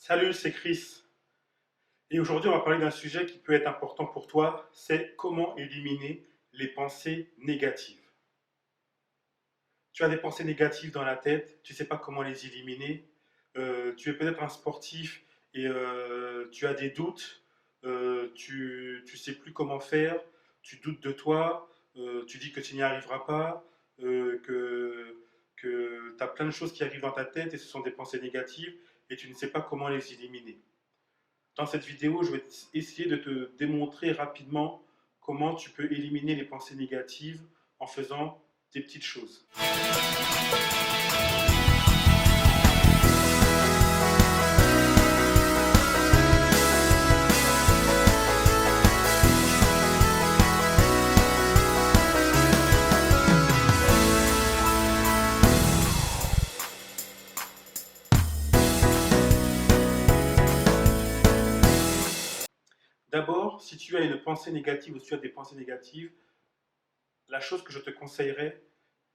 Salut, c'est Chris. Et aujourd'hui, on va parler d'un sujet qui peut être important pour toi, c'est comment éliminer les pensées négatives. Tu as des pensées négatives dans la tête, tu ne sais pas comment les éliminer. Tu es peut-être un sportif et tu as des doutes, tu ne sais plus comment faire, tu doutes de toi, tu dis que tu n'y arriveras pas, que tu as plein de choses qui arrivent dans ta tête et ce sont des pensées négatives et tu ne sais pas comment les éliminer. Dans cette vidéo, je vais essayer de te démontrer rapidement comment tu peux éliminer les pensées négatives en faisant des petites choses. D'abord, si tu as une pensée négative ou si tu as des pensées négatives, la chose que je te conseillerais,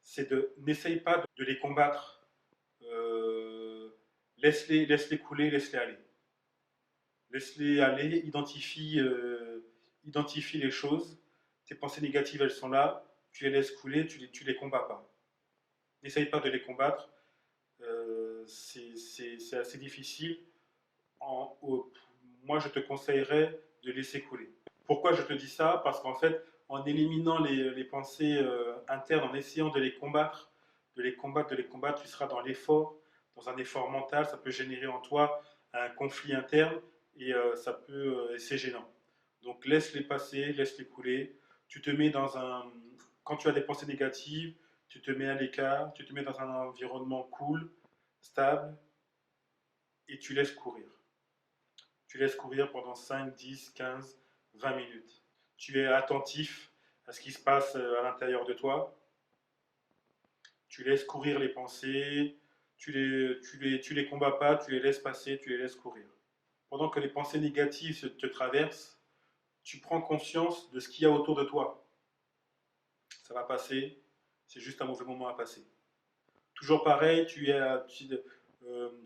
c'est de n'essaye pas de les combattre. Laisse-les couler, laisse-les aller. Laisse-les aller, identifie les choses. Tes pensées négatives, elles sont là, tu les laisses couler, tu les combats pas. N'essaye pas de les combattre, c'est assez difficile. Moi, je te conseillerais de laisser couler. Pourquoi je te dis ça? Parce qu'en fait, en éliminant les pensées internes, en essayant de les combattre, tu seras dans l'effort, dans un effort mental, ça peut générer en toi un conflit interne et c'est gênant. Donc laisse-les passer, laisse-les couler. Tu te mets dans un, quand tu as des pensées négatives, tu te mets à l'écart, tu te mets dans un environnement cool, stable, et tu laisses courir. Tu laisses courir pendant 5, 10, 15, 20 minutes. Tu es attentif à ce qui se passe à l'intérieur de toi. Tu laisses courir les pensées, tu les combats pas, tu les laisses passer, tu les laisses courir. Pendant que les pensées négatives te traversent, tu prends conscience de ce qu'il y a autour de toi. Ça va passer, c'est juste un mauvais moment à passer. Toujours pareil, tu es assis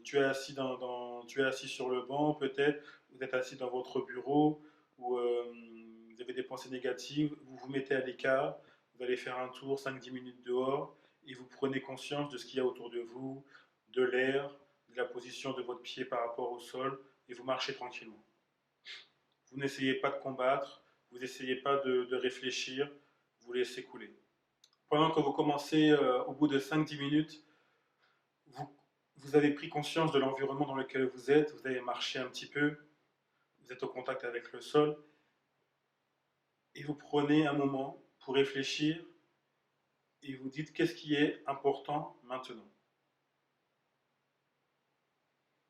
tu es assis sur le banc, peut-être, vous êtes assis dans votre bureau, ou vous avez des pensées négatives, vous vous mettez à l'écart, vous allez faire un tour 5-10 minutes dehors, et vous prenez conscience de ce qu'il y a autour de vous, de l'air, de la position de votre pied par rapport au sol, et vous marchez tranquillement. Vous n'essayez pas de combattre, vous n'essayez pas de réfléchir, vous laissez couler. Pendant que vous commencez, au bout de 5-10 minutes, vous, vous avez pris conscience de l'environnement dans lequel vous êtes, vous avez marché un petit peu, vous êtes au contact avec le sol, et vous prenez un moment pour réfléchir et vous dites qu'est-ce qui est important maintenant.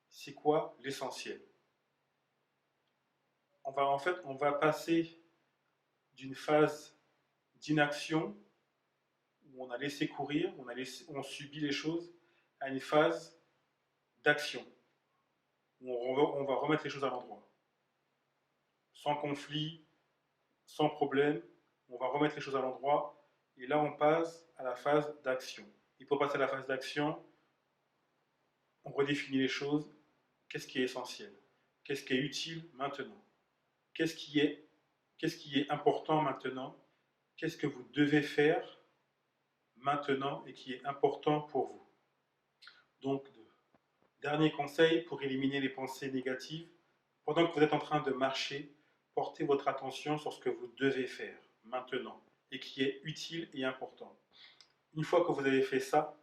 C'est quoi l'essentiel? On va passer d'une phase d'inaction où on a laissé courir, on subit les choses, à une phase d'action où on va remettre les choses à l'endroit. Sans conflit, sans problème, on va remettre les choses à l'endroit et là on passe à la phase d'action. Et pour passer à la phase d'action, on redéfinit les choses. Qu'est-ce qui est essentiel? Qu'est-ce qui est utile maintenant? Qu'est-ce qui est, qu'est-ce qui est important maintenant? Qu'est-ce que vous devez faire maintenant et qui est important pour vous? Donc, dernier conseil pour éliminer les pensées négatives, pendant que vous êtes en train de marcher, portez votre attention sur ce que vous devez faire maintenant et qui est utile et important. Une fois que vous avez fait ça,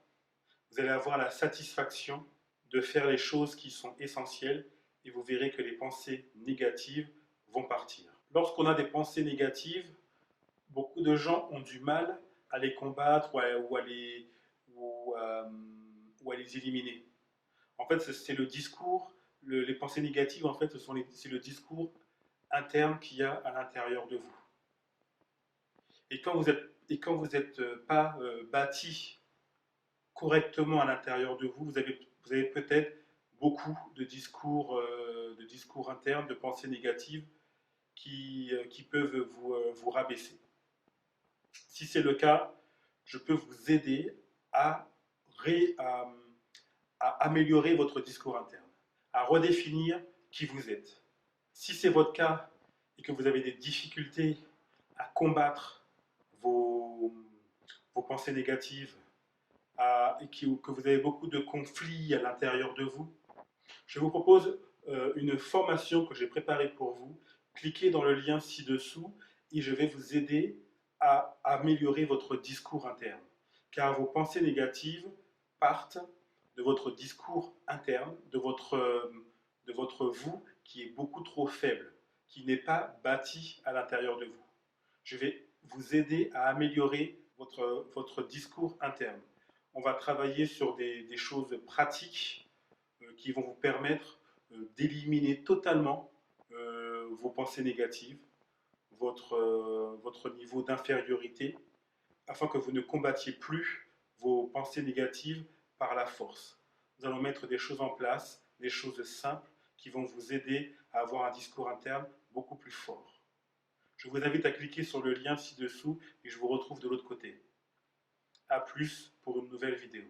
vous allez avoir la satisfaction de faire les choses qui sont essentielles et vous verrez que les pensées négatives vont partir. Lorsqu'on a des pensées négatives, beaucoup de gens ont du mal à les combattre ou à les éliminer. En fait, c'est le discours, les pensées négatives, en fait, c'est le discours interne qu'il y a à l'intérieur de vous. Et quand vous êtes pas bâti correctement à l'intérieur de vous, vous avez peut-être beaucoup de discours internes, de pensées négatives qui peuvent vous rabaisser. Si c'est le cas, je peux vous aider à, à améliorer votre discours interne, à redéfinir qui vous êtes. Si c'est votre cas et que vous avez des difficultés à combattre vos, vos pensées négatives et que vous avez beaucoup de conflits à l'intérieur de vous, je vous propose une formation que j'ai préparée pour vous. Cliquez dans le lien ci-dessous et je vais vous aider à améliorer votre discours interne. Car vos pensées négatives partent de votre discours interne, de votre vous qui est beaucoup trop faible, qui n'est pas bâti à l'intérieur de vous. Je vais vous aider à améliorer votre discours interne. On va travailler sur des choses pratiques qui vont vous permettre d'éliminer totalement vos pensées négatives, votre niveau d'infériorité, afin que vous ne combattiez plus vos pensées négatives par la force. Nous allons mettre des choses en place, des choses simples qui vont vous aider à avoir un discours interne beaucoup plus fort. Je vous invite à cliquer sur le lien ci-dessous et je vous retrouve de l'autre côté. A plus pour une nouvelle vidéo.